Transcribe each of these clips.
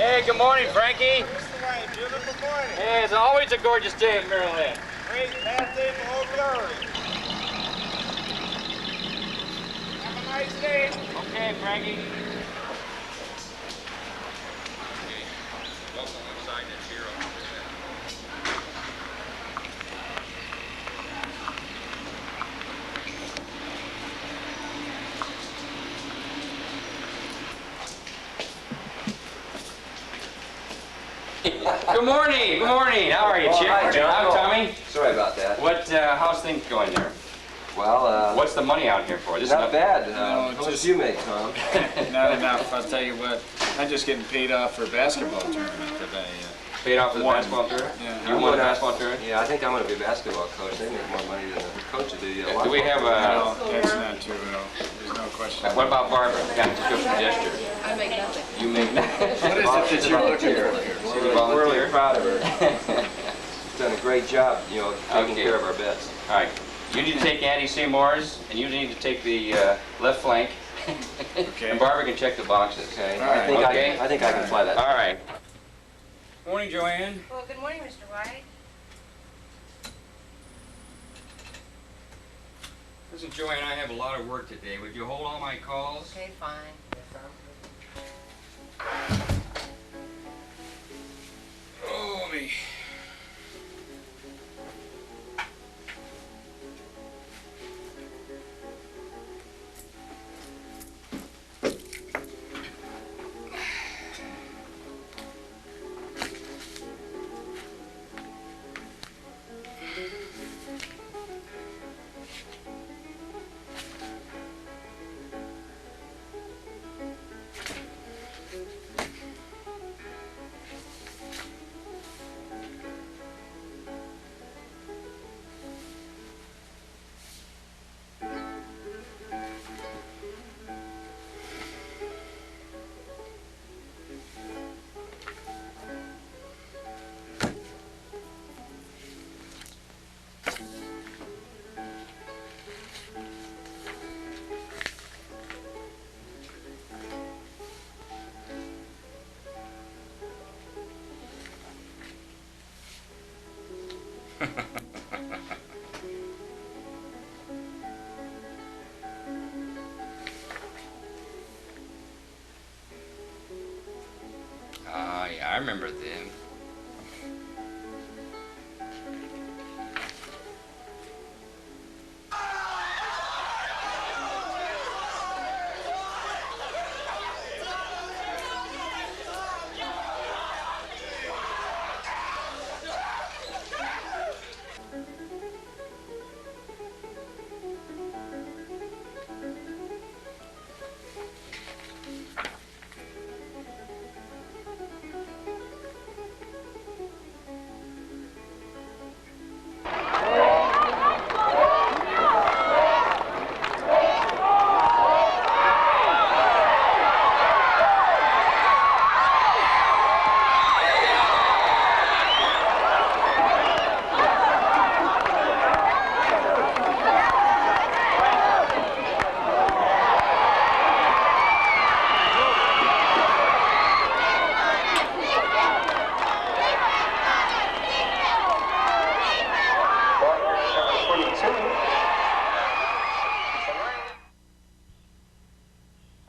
Hey, good morning, Frankie. Mr. White, beautiful morning. Hey, it's always a gorgeous day in Miraleste. Great, last day for Old Glory. Have a nice day. Okay, Frankie. Welcome inside the 0%. Good morning. Good morning. How are you, Chip? Hi, John. I'm Tommy. Sorry about that. How's things going there? Well, What's the money out here for? This not is bad. No, How much do you make, Tom? Not enough. I'll tell you what. I'm just getting paid off for a basketball tournament today. paid off for the One. basketball tournament? Yeah. You won a basketball tournament? Yeah, I think I'm going to be a basketball coach. They make more money than the coaches do. Do we have No, that's not true at all. There's no question. what about Barbara? Got to show some gesture. I make nothing. You make nothing. What is it that you're looking for here? We're really proud of her. She's done a great job, taking care of our bets. All right. You need to take Andy Seymour's, and you need to take the left flank. Okay. And Barbara can check the boxes. Okay. All right. I think I can fly that. All right. Morning, Joanne. Well, good morning, Mr. White. Listen, Joanne, I have a lot of work today. Would you hold all my calls? Okay, fine. Oh, me. Yeah, I remember them.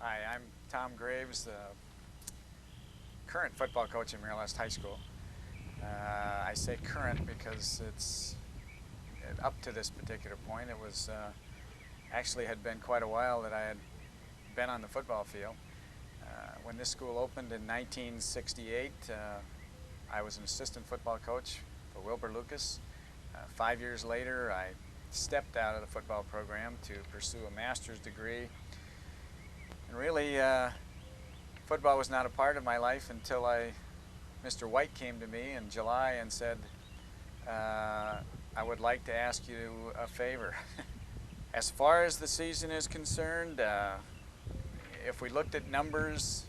Hi, I'm Tom Graves, the current football coach in Miraleste High School. I say current because it's up to this particular point. It was actually had been quite a while that I had been on the football field. When this school opened in 1968, I was an assistant football coach for Wilbur Lucas. 5 years later, I stepped out of the football program to pursue a master's degree. And really, football was not a part of my life until Mr. White came to me in July and said, I would like to ask you a favor. As far as the season is concerned, if we looked at numbers,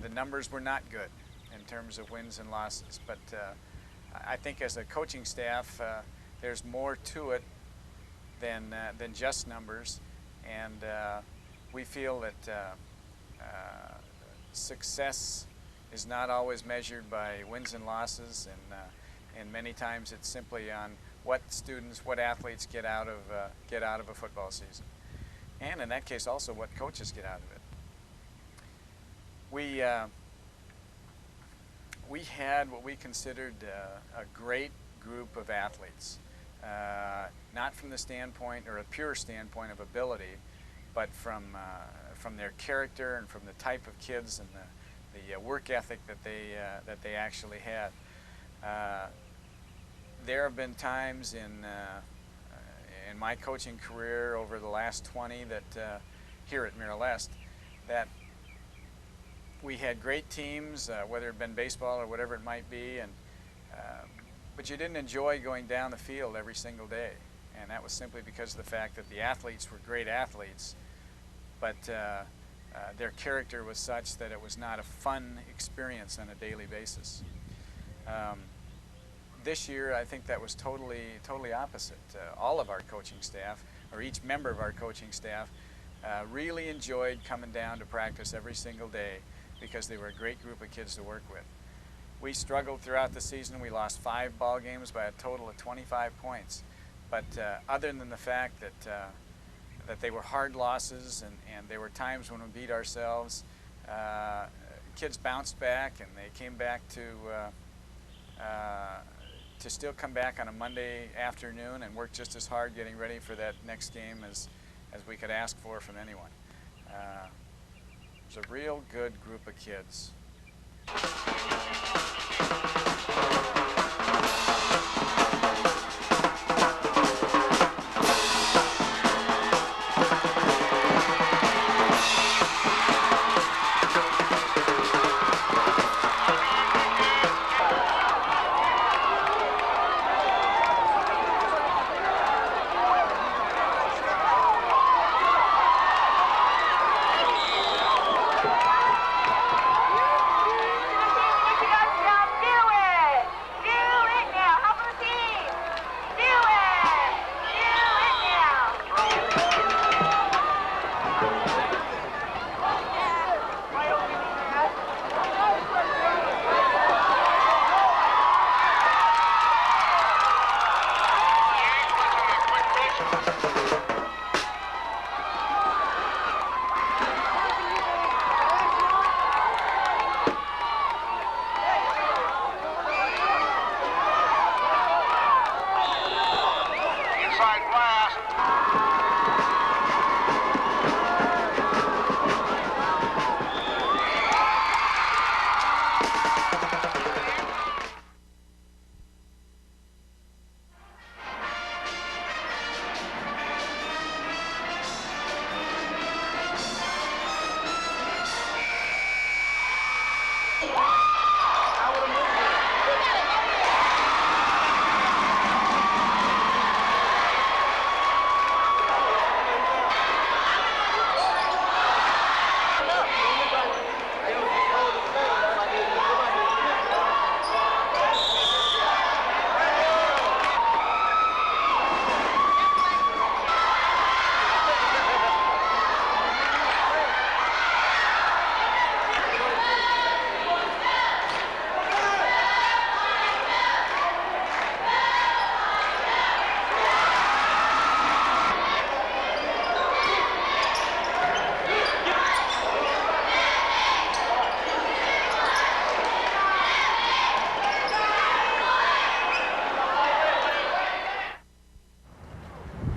the numbers were not good in terms of wins and losses. But I think as a coaching staff, there's more to it than just numbers. And we feel that success is not always measured by wins and losses, and many times it's simply on what students, what athletes get out of a football season, and in that case also what coaches get out of it. We had what we considered a great group of athletes, not from the standpoint or a pure standpoint of ability, but from their character and from the type of kids and the work ethic that they actually had. There have been times in my coaching career over the last 20 that here at Miraleste that we had great teams, whether it had been baseball or whatever it might be, but you didn't enjoy going down the field every single day, and that was simply because of the fact that the athletes were great athletes, but their character was such that it was not a fun experience on a daily basis. This year, I think that was totally opposite. All of our coaching staff, or each member of our coaching staff, really enjoyed coming down to practice every single day because they were a great group of kids to work with. We struggled throughout the season. We lost 5 ball games by a total of 25 points. But other than the fact that they were hard losses and there were times when we beat ourselves, kids bounced back and they came back to still come back on a Monday afternoon and work just as hard getting ready for that next game as we could ask for from anyone. It was a real good group of kids.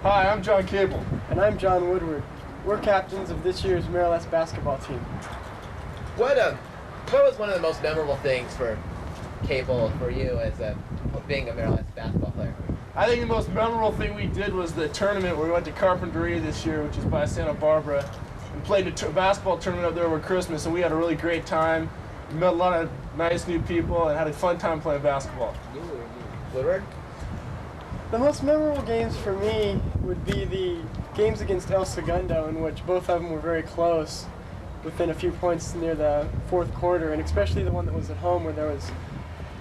Hi, I'm John Cable. And I'm John Woodward. We're captains of this year's Miraleste basketball team. What was one of the most memorable things for Cable, for you, as being a Miraleste basketball player? I think the most memorable thing we did was the tournament where we went to Carpinteria this year, which is by Santa Barbara, and played a basketball tournament up there over Christmas, and we had a really great time. We met a lot of nice new people and had a fun time playing basketball. Woodward? The most memorable games for me would be the games against El Segundo, in which both of them were very close, within a few points near the fourth quarter, and especially the one that was at home where there was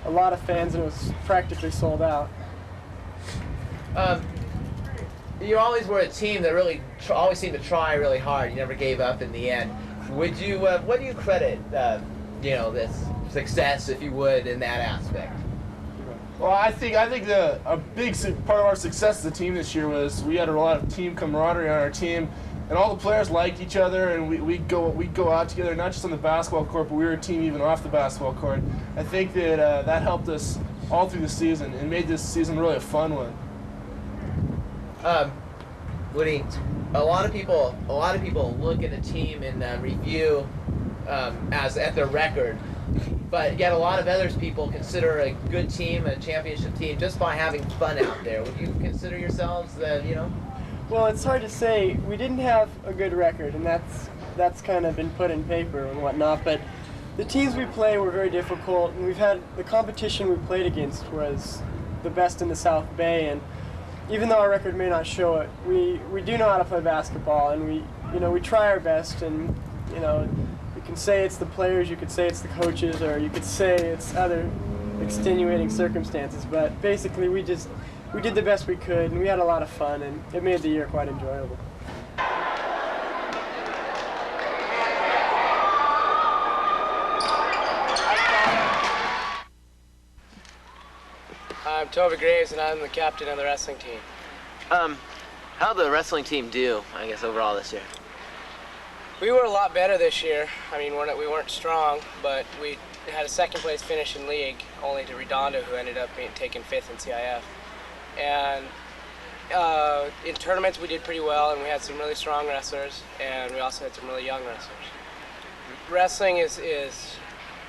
a lot of fans and it was practically sold out. You always were a team that really always seemed to try really hard. You never gave up in the end. Would you? What do you credit, this success, if you would, in that aspect? Well, I think a big part of our success as a team this year was we had a lot of team camaraderie on our team, and all the players liked each other, and we'd go out together, not just on the basketball court, but we were a team even off the basketball court. I think that that helped us all through the season and made this season really a fun one. Woody, a lot of people look at a team and review as at their record, but yet a lot of others people consider a good team a championship team just by having fun out there. Would you consider yourselves Well, it's hard to say. We didn't have a good record, and that's kind of been put in paper and whatnot, but the teams we play were very difficult, and the competition we played against was the best in the South Bay, and even though our record may not show it, we do know how to play basketball, and we try our best, and you can say it's the players, you could say it's the coaches, or you could say it's other extenuating circumstances, but basically we did the best we could, and we had a lot of fun, and it made the year quite enjoyable. I'm Toby Graves, and I'm the captain of the wrestling team. How'd the wrestling team do, I guess, overall this year? We were a lot better this year. I mean, we weren't strong, but we had a second-place finish in league, only to Redondo, who ended up taking 5th in CIF. And in tournaments, we did pretty well, and we had some really strong wrestlers, and we also had some really young wrestlers. Wrestling is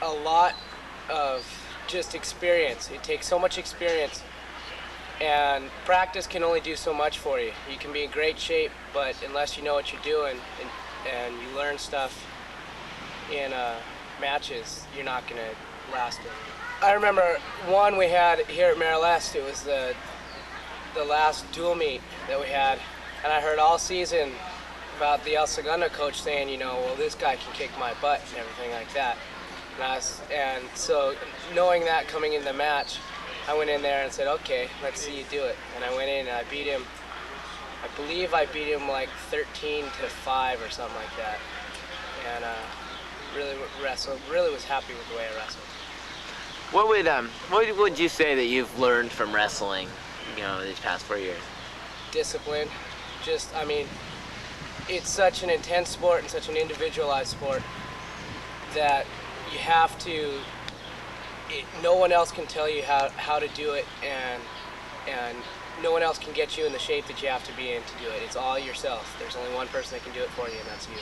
a lot of just experience. It takes so much experience, and practice can only do so much for you. You can be in great shape, but unless you know what you're doing and you learn stuff in matches, you're not going to last it. I remember one we had here at Miraleste. It was the last dual meet that we had, and I heard all season about the El Segundo coach saying, well, this guy can kick my butt and everything like that. And so knowing that coming in the match, I went in there and said, okay, let's see you do it. And I went in and I beat him. I believe I beat him like 13-5 or something like that. And really was happy with the way I wrestled. What would you say that you've learned from wrestling, these past 4 years? Discipline. It's such an intense sport and such an individualized sport that you have to, no one else can tell you how to do it, and no one else can get you in the shape that you have to be in to do it. It's all yourself. There's only one person that can do it for you, and that's you.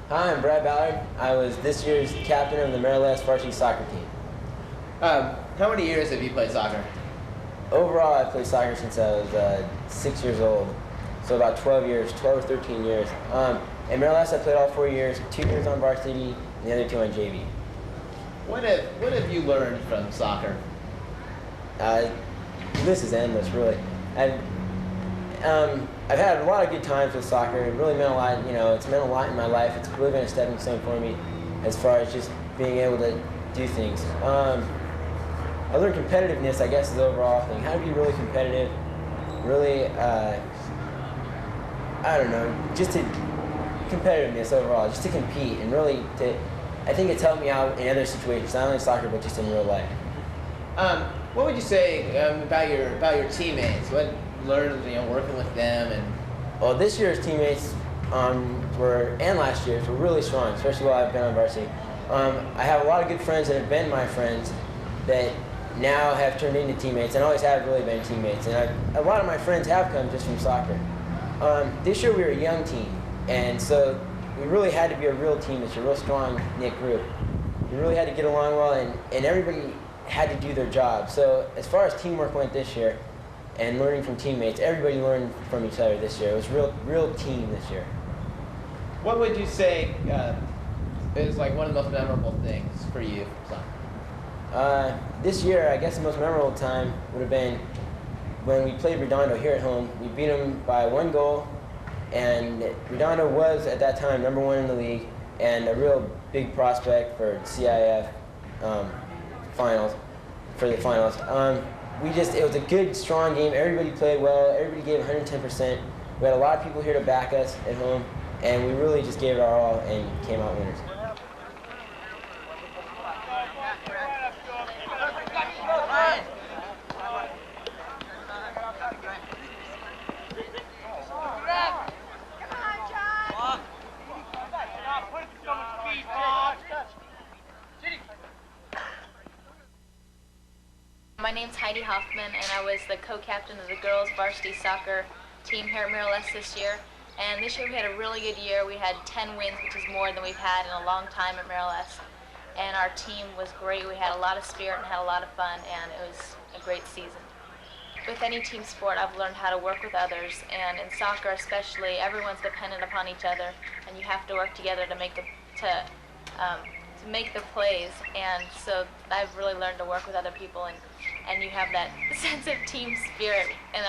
Hi, I'm Brad Ballard. I was this year's captain of the Miraleste varsity soccer team. How many years have you played soccer? Overall, I've played soccer since I was 6 years old, so about 12 or 13 years. At Miraleste, I played all 4 years, 2 years on varsity, and the other 2 on JV. What have you learned from soccer? This is endless, really. I've had a lot of good times with soccer. It really meant a lot, it's meant a lot in my life. It's really been a stepping stone for me as far as just being able to do things. I learned competitiveness, I guess, is the overall thing. How to be really competitive, really, I don't know, just to competitiveness overall, just to compete and really to I think it's helped me out in other situations, not only soccer, but just in real life. What would you say about your teammates? What you learned, working with them and? Well, this year's teammates and last year's were really strong, especially while I've been on varsity. I have a lot of good friends that have been my friends that now have turned into teammates, and always have really been teammates. And a lot of my friends have come just from soccer. This year we were a young team, and so we really had to be a real team. It's a real strong knit group. We really had to get along well, and everybody had to do their job. So as far as teamwork went this year, and learning from teammates, everybody learned from each other this year. It was real team this year. What would you say is like one of the most memorable things for you from soccer? This year, I guess the most memorable time would have been when we played Redondo here at home. We beat them by 1 goal, and Redondo was at that time #1 in the league and a real big prospect for CIF finals. It was a good, strong game. Everybody played well. Everybody gave 110%. We had a lot of people here to back us at home, and we really just gave it our all and came out winners. My name's Heidi Hoffman, and I was the co-captain of the girls varsity soccer team here at Miraleste this year. And this year we had a really good year. We had 10 wins, which is more than we've had in a long time at Miraleste. And our team was great. We had a lot of spirit and had a lot of fun, and it was a great season. With any team sport, I've learned how to work with others, and in soccer especially, everyone's dependent upon each other, and you have to work together to make the plays. And so I've really learned to work with other people, and you have that sense of team spirit. And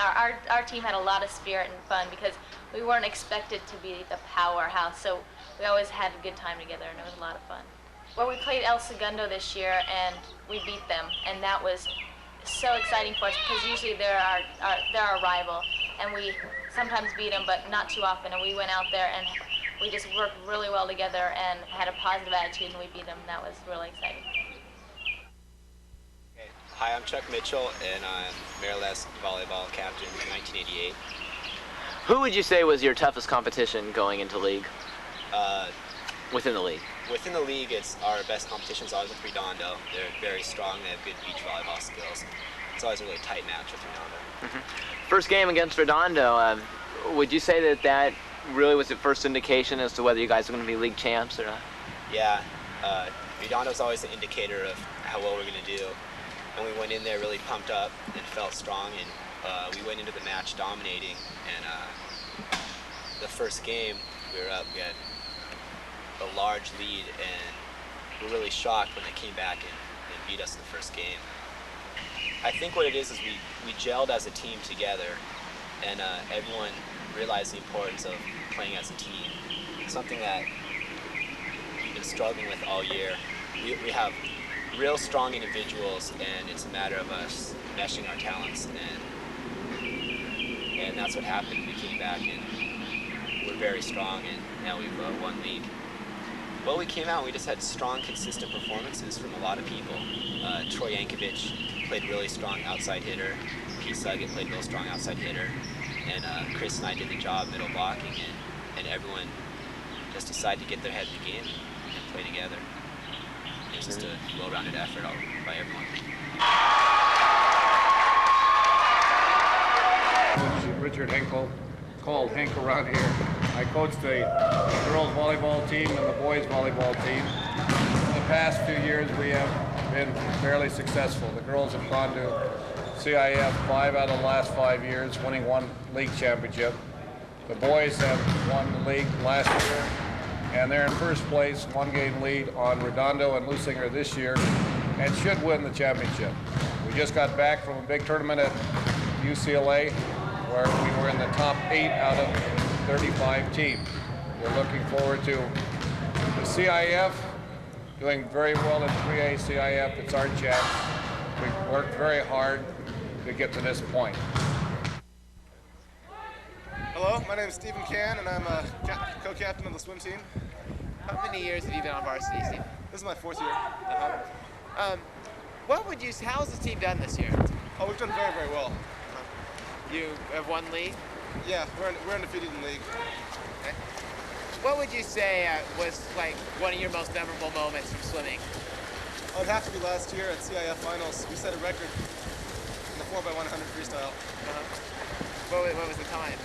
our team had a lot of spirit and fun because we weren't expected to be the powerhouse, so we always had a good time together, and it was a lot of fun. Well, we played El Segundo this year, and we beat them, and that was so exciting for us because usually they're our rival, and we sometimes beat them, but not too often. And we went out there and we just worked really well together and had a positive attitude, and we beat them, and that was really exciting. Hi, I'm Chuck Mitchell, and I'm Miraleste volleyball captain in 1988. Who would you say was your toughest competition going into league? Within the league? Within the league, our best competition is always with Redondo. They're very strong, they have good beach volleyball skills. It's always a really tight match with Redondo. First game against Redondo, would you say that really was the first indication as to whether you guys are going to be league champs or not? Yeah, Redondo's always the indicator of how well we're going to do. And we went in there really pumped up and felt strong, and we went into the match dominating. And the first game, we were up, we had a large lead, and we were really shocked when they came back and beat us in the first game. I think what it is we gelled as a team together, and everyone realized the importance of playing as a team. Something that we've been struggling with all year. We have real strong individuals, and it's a matter of us meshing our talents, and that's what happened. We came back and we're very strong, and now we've won league. Well, we came out and we just had strong, consistent performances from a lot of people. Troy Yankovic played really strong outside hitter. Pete Suggett played real strong outside hitter. And Chris and I did the job middle blocking, and everyone just decided to get their head in the game and play together. It was just a well-rounded effort by everyone. Coach Richard Henkel, called Henk around here. I coached the girls volleyball team and the boys volleyball team. In the past few years, we have been fairly successful. The girls have gone to CIF 5 out of the last 5 years, winning 1 league championship. The boys have won the league last year, and they're in first place, 1-game lead on Redondo and Lusinger this year, and should win the championship. We just got back from a big tournament at UCLA, where we were in the top 8 out of 35 teams. We're looking forward to the CIF, doing very well in 3A CIF. It's our chance. We've worked very hard to get to this point. Hello, my name is Stephen Can, and I'm a co-captain of the swim team. How many years have you been on varsity, Steve? This is my 4th year. How's the team done this year? Oh, we've done very, very well. You have won league? Yeah, we're undefeated in league. Okay. What would you say was like one of your most memorable moments from swimming? Oh, it'd have to be last year at CIF finals. We set a record in the 4x100 freestyle. What was the time?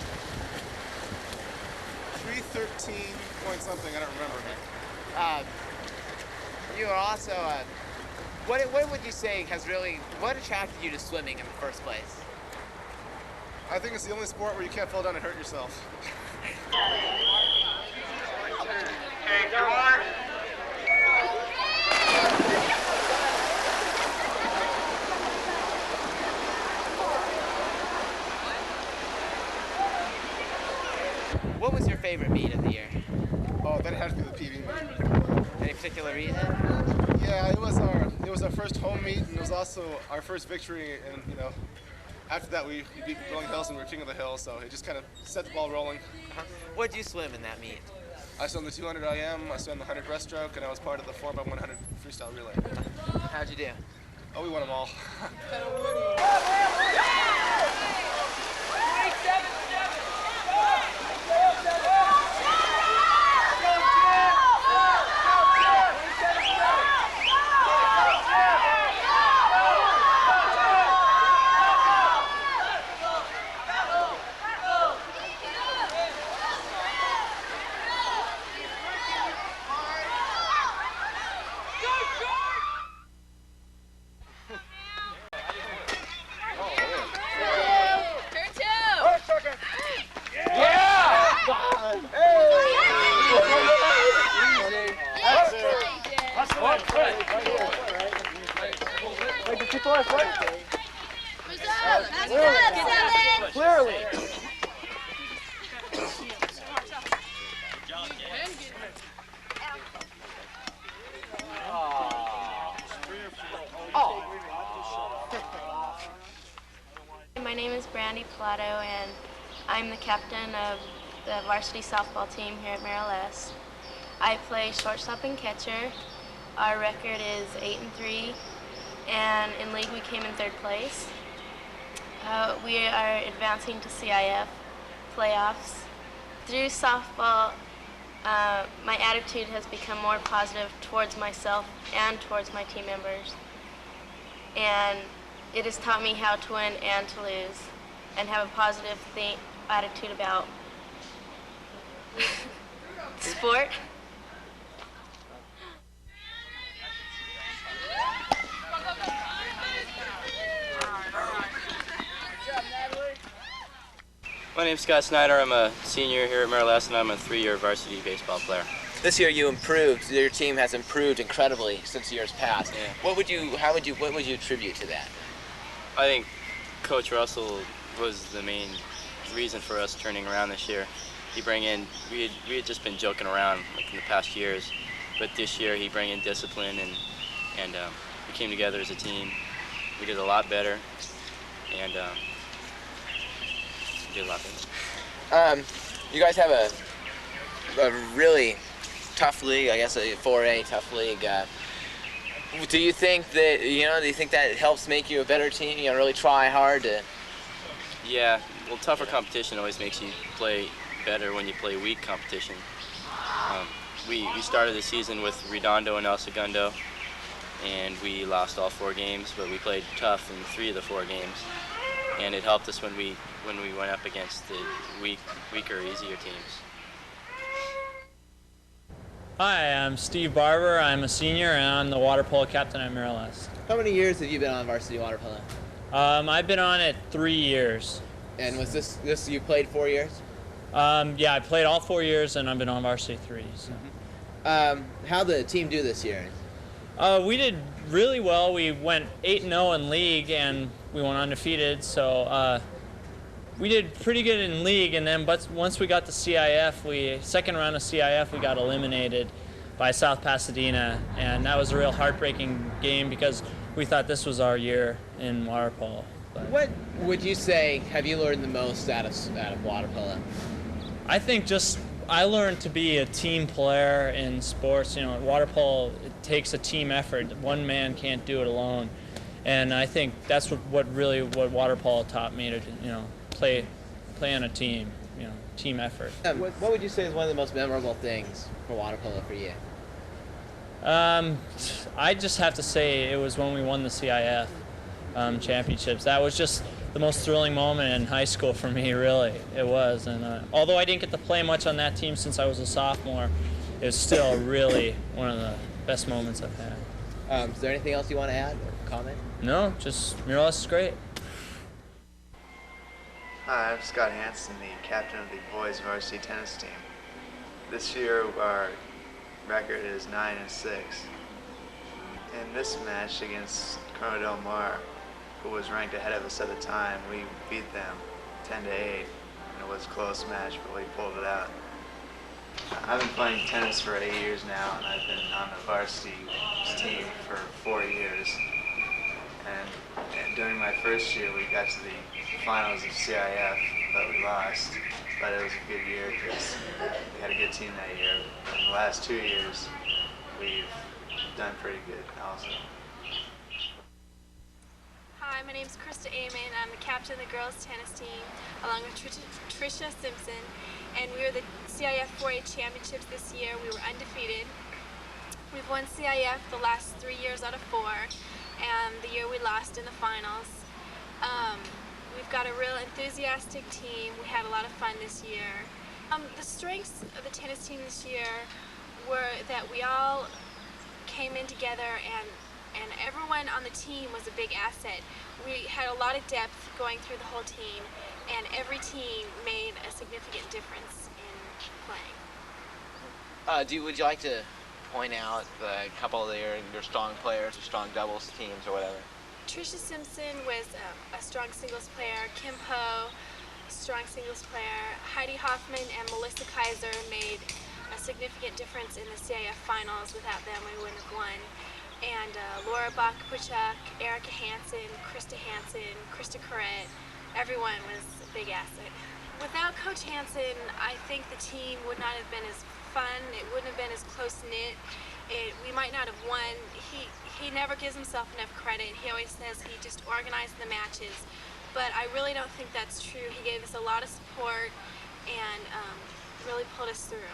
3:13 point something. I don't remember. You are also. What would you say what attracted you to swimming in the first place? I think it's the only sport where you can't fall down and hurt yourself. Okay, come on. What was your favorite meet of the year? Oh, that had to be the PB meet. Any particular reason? Yeah, it was our first home meet, and it was also our first victory. And after that we beat Rolling Hills and we were king of the hill, so it just kind of set the ball rolling. What did you swim in that meet? I swam the 200 IM, I swam the 100 breaststroke, and I was part of the 4x100 freestyle relay. How'd you do? Oh, we won them all. Clearly. My name is Brandy Plato, and I'm the captain of the varsity softball team here at Miraleste. I play shortstop and catcher. Our record is 8-3, and in league we came in 3rd place. We are advancing to CIF playoffs. Through softball, my attitude has become more positive towards myself and towards my team members. And it has taught me how to win and to lose, and have a positive attitude about sport. My name's Scott Snyder. I'm a senior here at Miraleste, and I'm a 3-year varsity baseball player. This year you improved. Your team has improved incredibly since years past. Yeah. What would you attribute to that? I think Coach Russell was the main reason for us turning around this year. We had just been joking around like in the past years, but this year he brought in discipline and we came together as a team. We did a lot better, and we did a lot better. You guys have a really tough league, I guess a 4A tough league. Do you think that helps make you a better team? Really try hard to. Yeah, well, tougher competition always makes you play better when you play weak competition. We started the season with Redondo and El Segundo, and we lost all 4 games, but we played tough in 3 of the 4 games, and it helped us when we went up against the weaker, easier teams. Hi, I'm Steve Barber. I'm a senior and I'm the water polo captain at Miraleste. How many years have you been on varsity water polo? I've been on it 3 years. And was this you played 4 years? Yeah, I played all 4 years and I've been on varsity 3. So. How'd the team do this year? We did really well. We went 8-0 in league and we went undefeated. So we did pretty good in league, and then once we got to CIF, second round of CIF, we got eliminated by South Pasadena, and that was a real heartbreaking game because we thought this was our year in water polo. But what would you say have you learned the most out of water polo? I think I learned to be a team player in sports. You know, water polo, it takes a team effort. One man can't do it alone. And I think that's what water polo taught me to, you know, play on a team, you know, team effort. What would you say is one of the most memorable things for water polo for you? I just have to say it was when we won the CIF championships. That was just the most thrilling moment in high school for me, really. It was. And although I didn't get to play much on that team since I was a sophomore, it was still really one of the best moments I've had. Is there anything else you want to add or comment? No, just Miraleste is great. Hi, I'm Scott Hansen, the captain of the boys varsity tennis team. This year our record is 9-6. In this match against Corona Del Mar, who was ranked ahead of us at the time, we beat them 10-8. And it was a close match, but we pulled it out. I've been playing tennis for 8 years now, and I've been on the varsity team for 4 years. And during my first year, we got to the finals of CIF, but we lost. But it was a good year because we had a good team that year. But in the last 2 years, we've done pretty good also. Hi, my name is Krista Amon. I'm the captain of the girls tennis team, along with Tricia Simpson. And we were the CIF 4A championships this year. We were undefeated. We've won CIF the last 3 years out of 4, and the year we lost in the finals. We've got a real enthusiastic team. We had a lot of fun this year. The strengths of the tennis team this year were that we all came in together, and everyone on the team was a big asset. We had a lot of depth going through the whole team, and every team made a significant difference in playing. Would you like to point out a couple of your strong players, or strong doubles teams, or whatever? Tricia Simpson was a strong singles player. Kim Poe, strong singles player. Heidi Hoffman and Melissa Kaiser made a significant difference in the CIF finals. Without them, we wouldn't have won. And Laura Bach-Puchuk, Erica Hansen, Krista Hansen, Krista Corrett, everyone was a big asset. Without Coach Hansen, I think the team would not have been as fun. It wouldn't have been as close-knit. We might not have won. He never gives himself enough credit. He always says he just organized the matches. But I really don't think that's true. He gave us a lot of support and really pulled us through.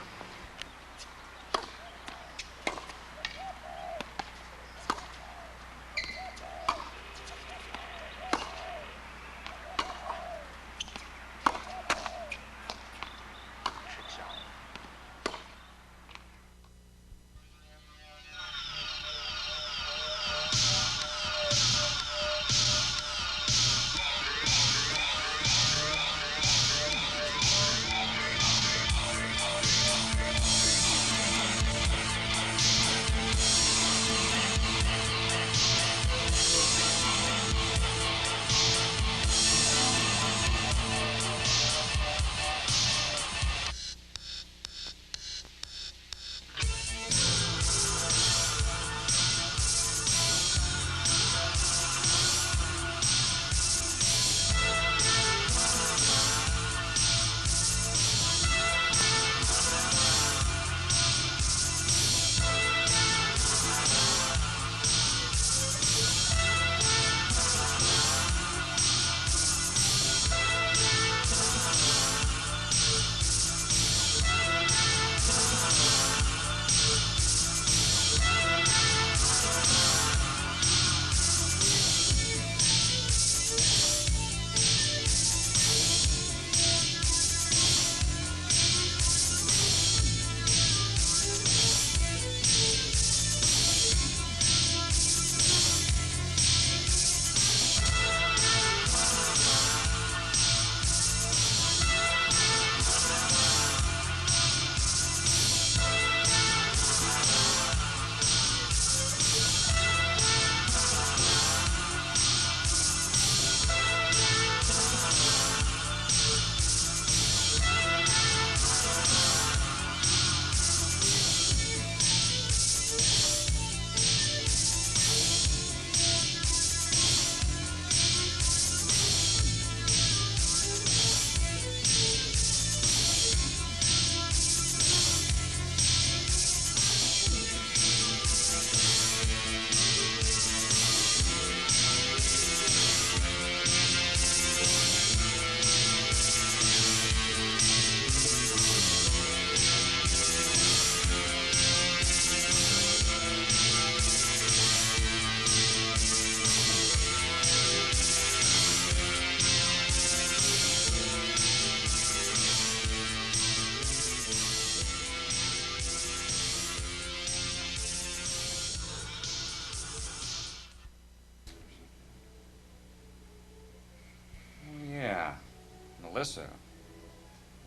Melissa,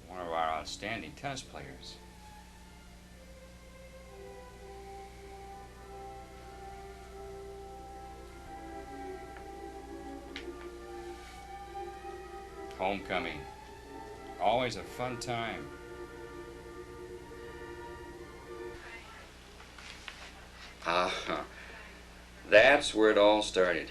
one of our outstanding tennis players. Homecoming, always a fun time. That's where it all started.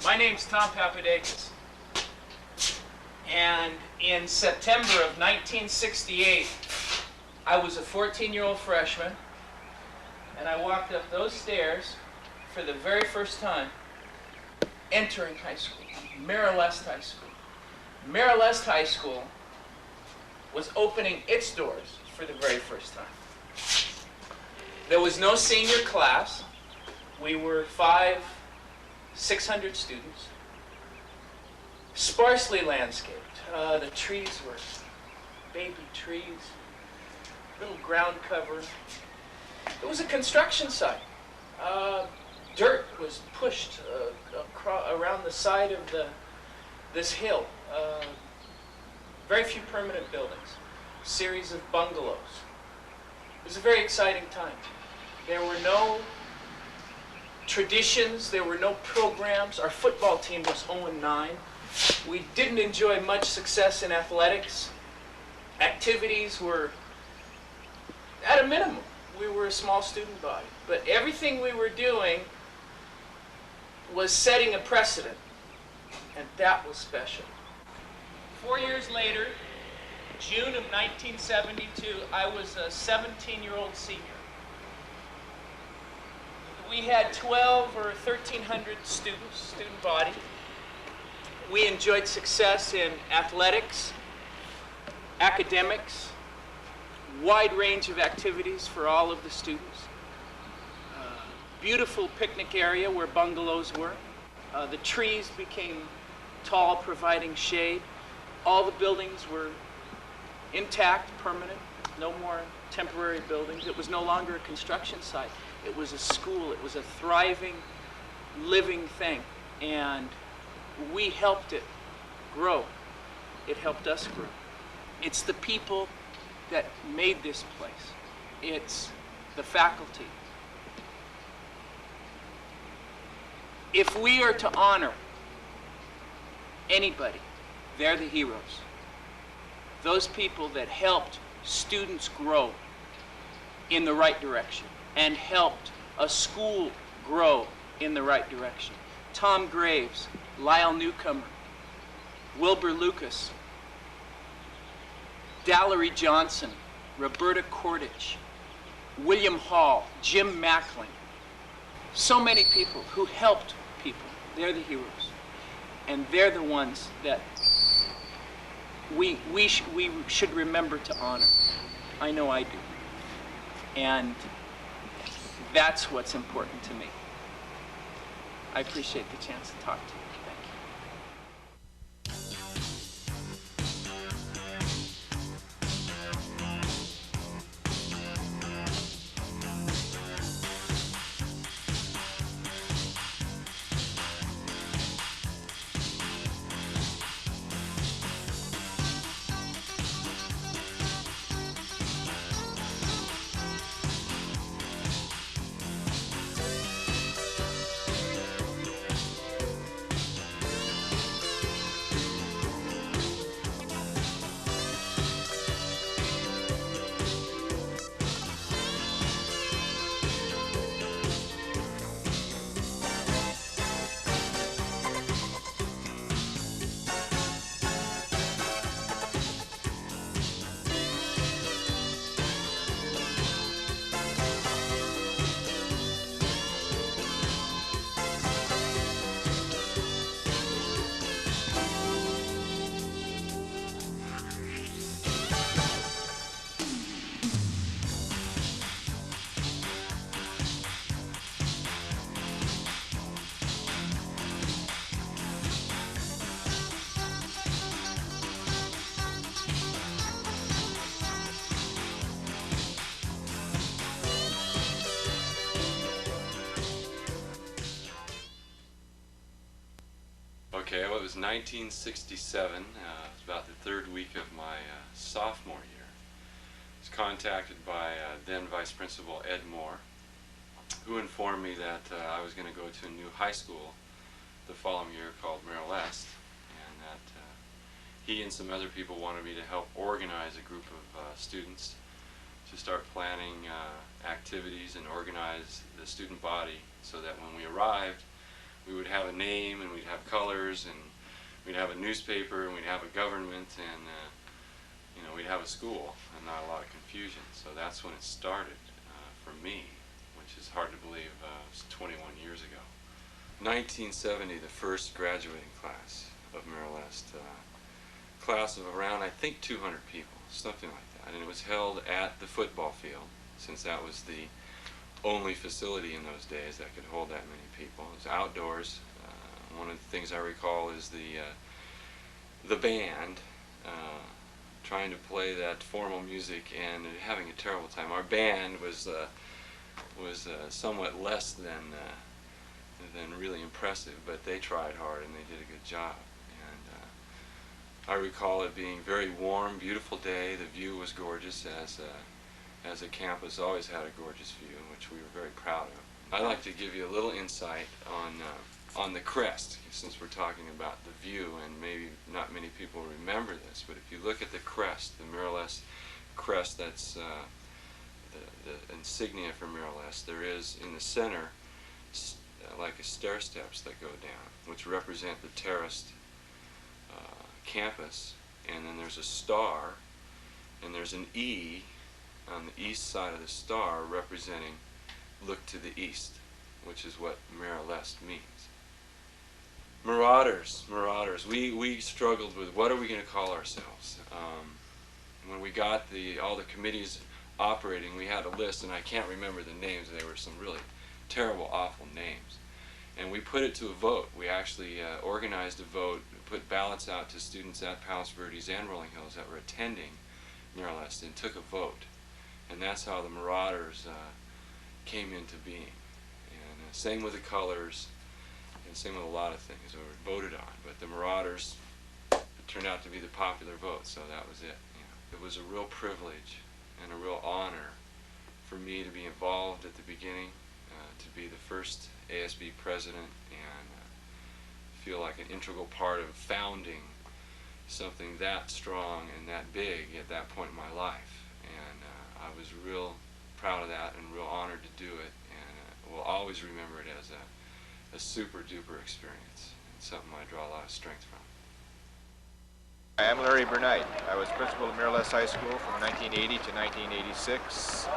My name's Tom Papadakis, and in September of 1968, I was a 14-year-old freshman, and I walked up those stairs for the very first time, entering high school, Miraleste High School. Miraleste High School was opening its doors for the very first time. There was no senior class. We were 600 students, sparsely landscaped. The trees were baby trees, little ground cover. It was a construction site. Dirt was pushed around the side of this hill. Very few permanent buildings, a series of bungalows. It was a very exciting time. There were no traditions, there were no programs. Our football team was 0-9. We didn't enjoy much success in athletics. Activities were at a minimum. We were a small student body. But everything we were doing was setting a precedent, and that was special. 4 years later, June of 1972, I was a 17-year-old senior. We had 12 or 1,300 students, student body. We enjoyed success in athletics, academics, wide range of activities for all of the students. Beautiful picnic area where bungalows were. The trees became tall, providing shade. All the buildings were intact, permanent, no more temporary buildings. It was no longer a construction site. It was a school. It was a thriving, living thing. And we helped it grow. It helped us grow. It's the people that made this place. It's the faculty. If we are to honor anybody, they're the heroes. Those people that helped students grow in the right direction and helped a school grow in the right direction. Tom Graves, Lyle Newcomer, Wilbur Lucas, Dallery Johnson, Roberta Kordich, William Hall, Jim Mackling. So many people who helped people. They're the heroes. And they're the ones that we should remember to honor. I know I do. And that's what's important to me. I appreciate the chance to talk to you. Thank you. it was 1967. It was about the third week of my sophomore year. I was contacted by then Vice Principal Ed Moore, who informed me that I was going to go to a new high school the following year called Miraleste, and that he and some other people wanted me to help organize a group of students to start planning activities and organize the student body so that when we arrived, we would have a name and we'd have colors and we'd have a newspaper and we'd have a government and you know, we'd have a school and not a lot of confusion. So that's when it started for me, which is hard to believe it was 21 years ago. 1970, the first graduating class of Miraleste, class of around, I think, 200 people, something like that. And it was held at the football field, since that was the only facility in those days that could hold that many people. It was outdoors. One of the things I recall is the band trying to play that formal music and having a terrible time. Our band was somewhat less than really impressive, but they tried hard and they did a good job. I recall it being very warm, beautiful day. The view was gorgeous, as a campus always had a gorgeous view, which we were very proud of. I'd like to give you a little insight on the crest, since we're talking about the view, and maybe not many people remember this, but if you look at the crest, the Miraleste crest, that's the insignia for Miraleste, there is in the center like a stair steps that go down, which represent the terraced campus, and then there's a star, and there's an E on the east side of the star representing look to the east, which is what Miraleste means. Marauders. We struggled with what are we going to call ourselves. When we got all the committees operating, we had a list, and I can't remember the names. They were some really terrible, awful names. And we put it to a vote. We actually organized a vote, put ballots out to students at Palos Verdes and Rolling Hills that were attending Miraleste, and took a vote. And that's how the Marauders came into being. And same with the colors, and same with a lot of things that were voted on. But the Marauders turned out to be the popular vote, so that was it. You know, it was a real privilege and a real honor for me to be involved at the beginning, to be the first ASB president, and feel like an integral part of founding something that strong and that big at that point in my life. And I was real proud of that and real honored to do it, and will always remember it as a super duper experience, and something I draw a lot of strength from. I'm Larry Burnett. I was principal of Miraleste High School from 1980 to 1986.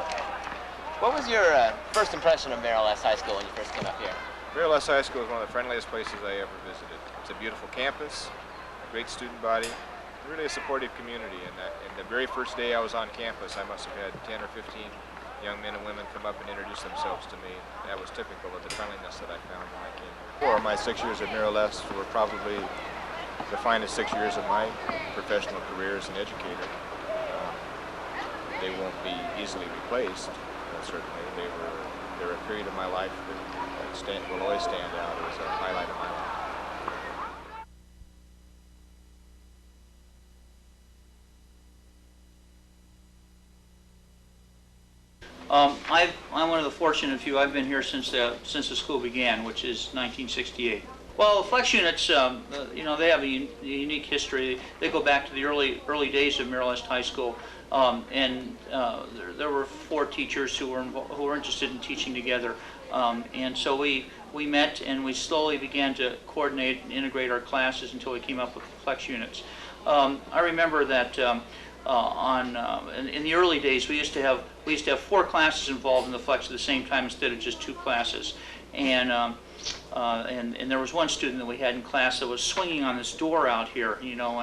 What was your first impression of Miraleste High School when you first came up here? Miraleste High School is one of the friendliest places I ever visited. It's a beautiful campus, a great student body, really a supportive community. And the very first day I was on campus, I must have had 10 or 15 young men and women come up and introduce themselves to me. That was typical of the friendliness that I found when I came here. My 6 years at Miraleste were probably the finest 6 years of my professional career as an educator. They won't be easily replaced, certainly. They're a period of my life that will always stand out as a highlight of my life. I'm one of the fortunate few. I've been here since the school began, which is 1968. Well, the flex units, you know, they have a unique history. They go back to the early days of Miraleste High School, and there were 4 teachers who were interested in teaching together, and so we met and we slowly began to coordinate and integrate our classes until we came up with the flex units. I remember that in the early days we used to have 4 classes involved in the flex at the same time instead of just 2 classes, and there was one student that we had in class that was swinging on this door out here, you know,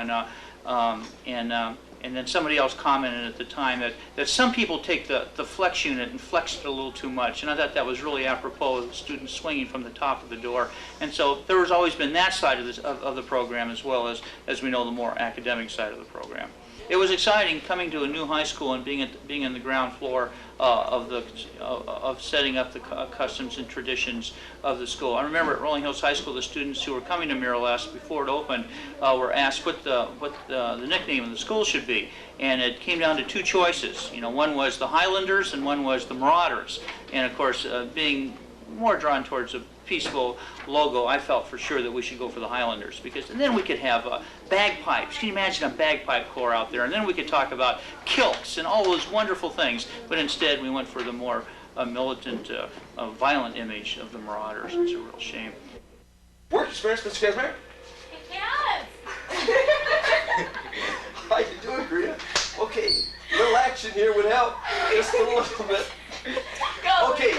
and then somebody else commented at the time that some people take the flex unit and flex it a little too much, and I thought that was really apropos of the students swinging from the top of the door. And so there has always been that side of the program, as well as we know, the more academic side of the program. it was exciting coming to a new high school and being in the ground floor of setting up the customs and traditions of the school. I remember at Rolling Hills High School, the students who were coming to Miraleste before it opened were asked what the nickname of the school should be, and it came down to two choices. You know, one was the Highlanders and one was the Marauders, and of course, being more drawn towards a peaceful logo, I felt for sure that we should go for the Highlanders, because and then we could have bagpipes. Can you imagine a bagpipe corps out there? And then we could talk about kilts and all those wonderful things. But instead, we went for the more militant, violent image of the Marauders. It's a real shame. Work experience, Mr. Casimir? Yes. How you doing, Rita? Okay, a little action here would help. Just a little bit. Okay,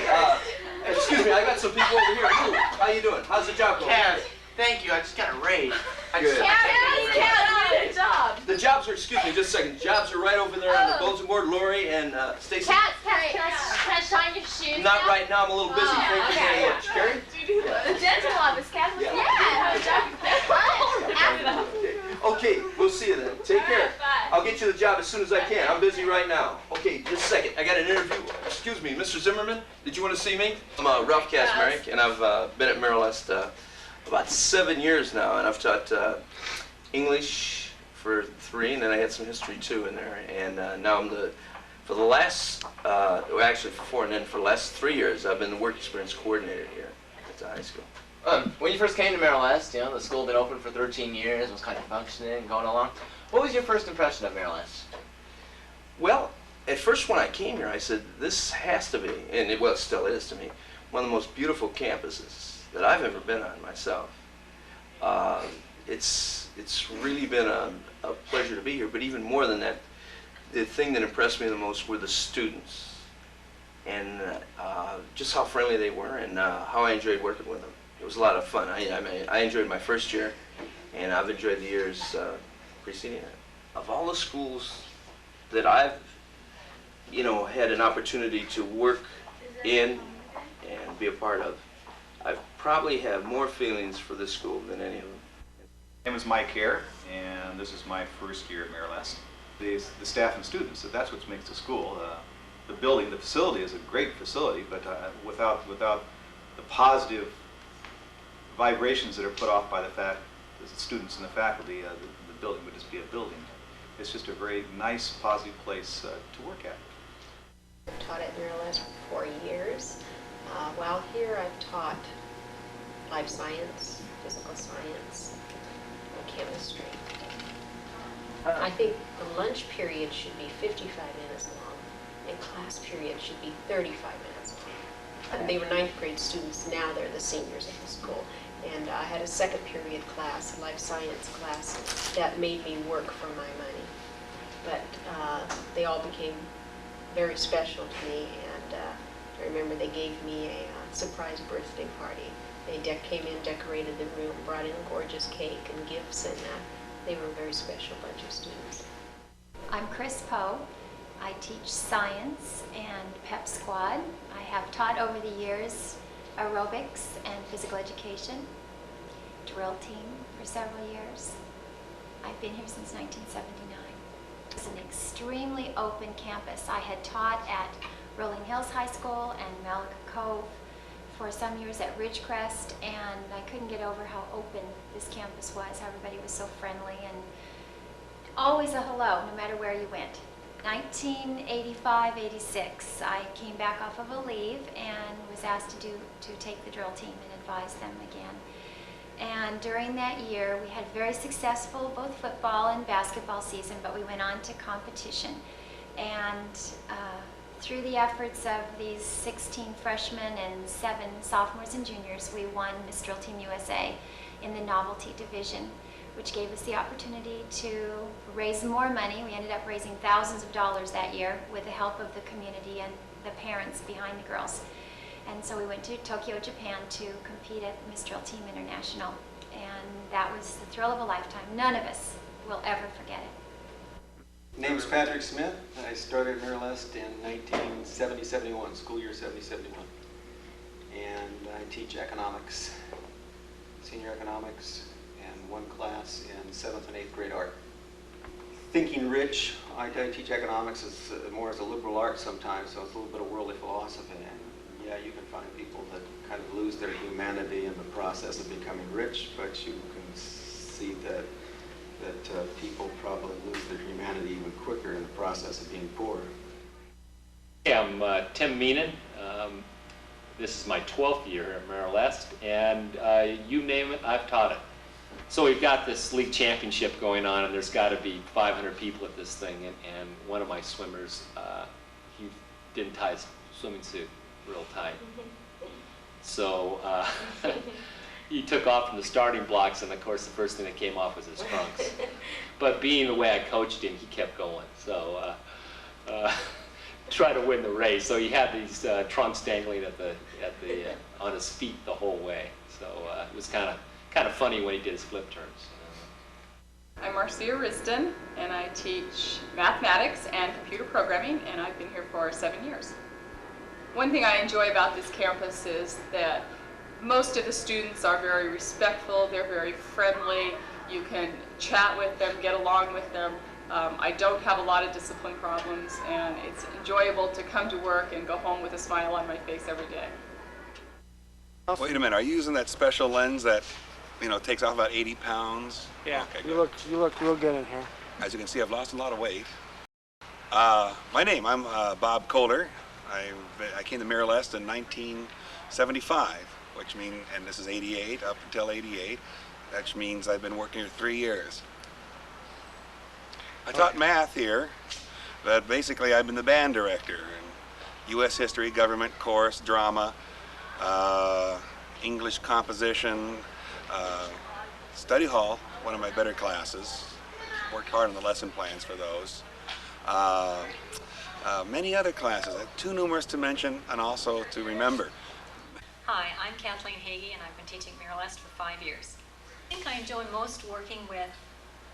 excuse me, I got some people over here. Ooh, how you doing? How's the job going? Kaz, thank you. I just got a raise. Good. Good job. The jobs are, excuse me, just a second. Jobs are right over there on the bulletin board. Lori and Stacy. Can I shine your shoes? Not right now. I'm a little busy. Thank you very much. Carrie? The dental office, Kat. Yeah. Okay, we'll see you then. Take care. I'll get you the job as soon as I can. I'm busy right now. Okay, just a second. I got an interview. Excuse me, Mr. Zimmerman, did you want to see me? I'm Ralph Kaczmarek, and I've been at Miraleste about 7 years now, and I've taught English for 3, and then I had some history too in there. And now I'm for the last, well, actually for 4, and then for the last 3 years, I've been the work experience coordinator here at the high school. When you first came to Miraleste, you know, the school had been open for 13 years, was kind of functioning and going along. What was your first impression of Miraleste? Well, at first when I came here, I said, this has to be, and well, it still is to me, one of the most beautiful campuses that I've ever been on myself. It's really been a pleasure to be here, but even more than that, the thing that impressed me the most were the students, and just how friendly they were, and how I enjoyed working with them. It was a lot of fun. I enjoyed my first year, and I've enjoyed the years preceding it. Of all the schools that I've, you know, had an opportunity to work in and be a part of, I probably have more feelings for this school than any of them. My name is Mike Hare, and this is my first year at Miraleste. The staff and students, that's what makes the school. The building, the facility is a great facility, but without the positive vibrations that are put off by the fact that the students and the faculty, the building would just be a building. It's just a very nice, positive place to work at. I've taught at Miraleste for 4 years. While here, I've taught life science, physical science, and chemistry. I think the lunch period should be 55 minutes long, and class period should be 35 minutes long. And they were 9th grade students, now they're the seniors at the school. And I had a second period class, a life science class, that made me work for my money. But they all became very special to me, and I remember they gave me a surprise birthday party. They came in, decorated the room, brought in a gorgeous cake and gifts, and they were a very special bunch of students. I'm Chris Poe. I teach science and pep squad. I have taught over the years aerobics and physical education, drill team for several years. I've been here since 1979. It's an extremely open campus. I had taught at Rolling Hills High School and Malaga Cove for some years at Ridgecrest, and I couldn't get over how open this campus was. Everybody was so friendly and always a hello, no matter where you went. 1985-86, I came back off of a leave and was asked to take the drill team and advise them again. And during that year, we had very successful both football and basketball season, but we went on to competition. And through the efforts of these 16 freshmen and 7 sophomores and juniors, we won Miss Drill Team USA in the novelty division, which gave us the opportunity to raise more money. We ended up raising thousands of dollars that year with the help of the community and the parents behind the girls. And so we went to Tokyo, Japan to compete at Miss Drill Team International. And that was the thrill of a lifetime. None of us will ever forget it. My name is Patrick Smith. I started Miraleste in 1970-71, school year 70-71. And I teach economics, senior economics, and 1 class in 7th and 8th grade art. thinking rich. I teach economics as more as a liberal art sometimes, so it's a little bit of worldly philosophy. And yeah, you can find people that kind of lose their humanity in the process of becoming rich, but you can see that people probably lose their humanity even quicker in the process of being poor. I'm Tim Meenan. This is my 12th year at Miraleste, and you name it, I've taught it. So we've got this league championship going on, and there's got to be 500 people at this thing, and one of my swimmers, he didn't tie his swimming suit real tight. So he took off from the starting blocks, and of course the first thing that came off was his trunks. But being the way I coached him, he kept going. So try to win the race. So he had these trunks dangling on his feet the whole way. So it was kind of funny when he did his flip turns. I'm Marcia Risden, and I teach mathematics and computer programming, and I've been here for 7 years. One thing I enjoy about this campus is that most of the students are very respectful, they're very friendly, you can chat with them, get along with them. I don't have a lot of discipline problems, and it's enjoyable to come to work and go home with a smile on my face every day. Wait a minute, are you using that special lens that, you know, takes off about 80 pounds? Yeah, okay, you look real good in here. As you can see, I've lost a lot of weight. My name, I'm Bob Kohler. I came to Miraleste in 1975, which means, and this is 88, up until 88, which means I've been working here 3 years. I taught math here, but basically I've been the band director in U.S. history, government, course, drama, English composition, study hall, one of my better classes. Worked hard on the lesson plans for those. Many other classes, too numerous to mention and also to remember. Hi, I'm Kathleen Hagee, and I've been teaching Miraleste for 5 years. I think I enjoy most working with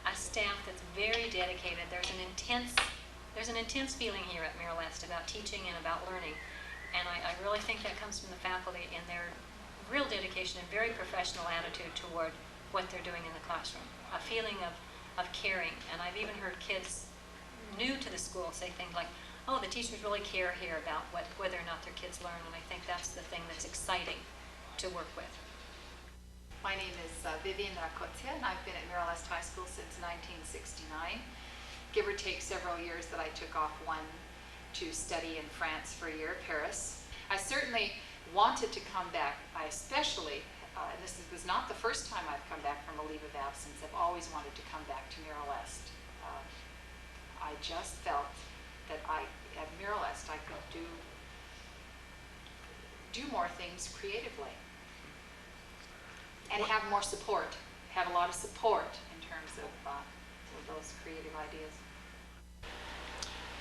a staff that's very dedicated. There's an intense feeling here at Miraleste about teaching and about learning, and I really think that comes from the faculty and their real dedication and very professional attitude toward what they're doing in the classroom. A feeling of caring, and I've even heard kids new to the school say things like, oh, the teachers really care here about whether or not their kids learn, and I think that's the thing that's exciting to work with. My name is Vivian Rakotia, and I've been at Miraleste High School since 1969. Give or take several years that I took off one to study in France for a year, Paris. I certainly wanted to come back. I especially, and this was not the first time I've come back from a leave of absence, I've always wanted to come back to Miraleste. I just felt that at Miraleste I could do more things creatively. And have more support, have a lot of support in terms of those creative ideas.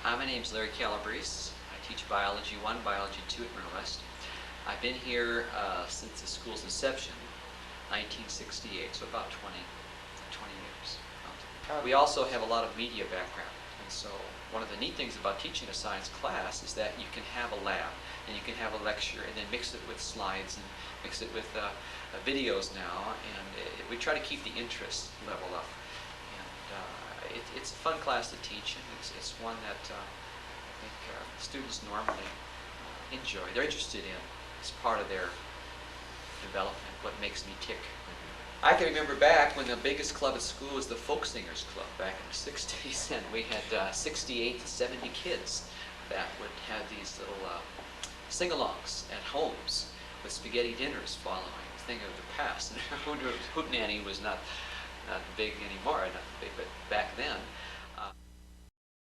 Hi, my name is Larry Calabrese. I teach Biology 1, Biology 2 at Miraleste. I've been here since the school's inception, 1968, so about 20 years. We also have a lot of media background, and so one of the neat things about teaching a science class is that you can have a lab, and you can have a lecture, and then mix it with slides, and mix it with videos now, and we try to keep the interest level up. And it's a fun class to teach, and it's one that I think students normally enjoy. They're interested in. It's part of their development, what makes me tick. I can remember back when the biggest club at school was the Folk Singers Club back in the 60s, and we had 68 to 70 kids that would have these little sing-alongs at homes with spaghetti dinners following, a thing of the past. And Hootenanny was not big anymore,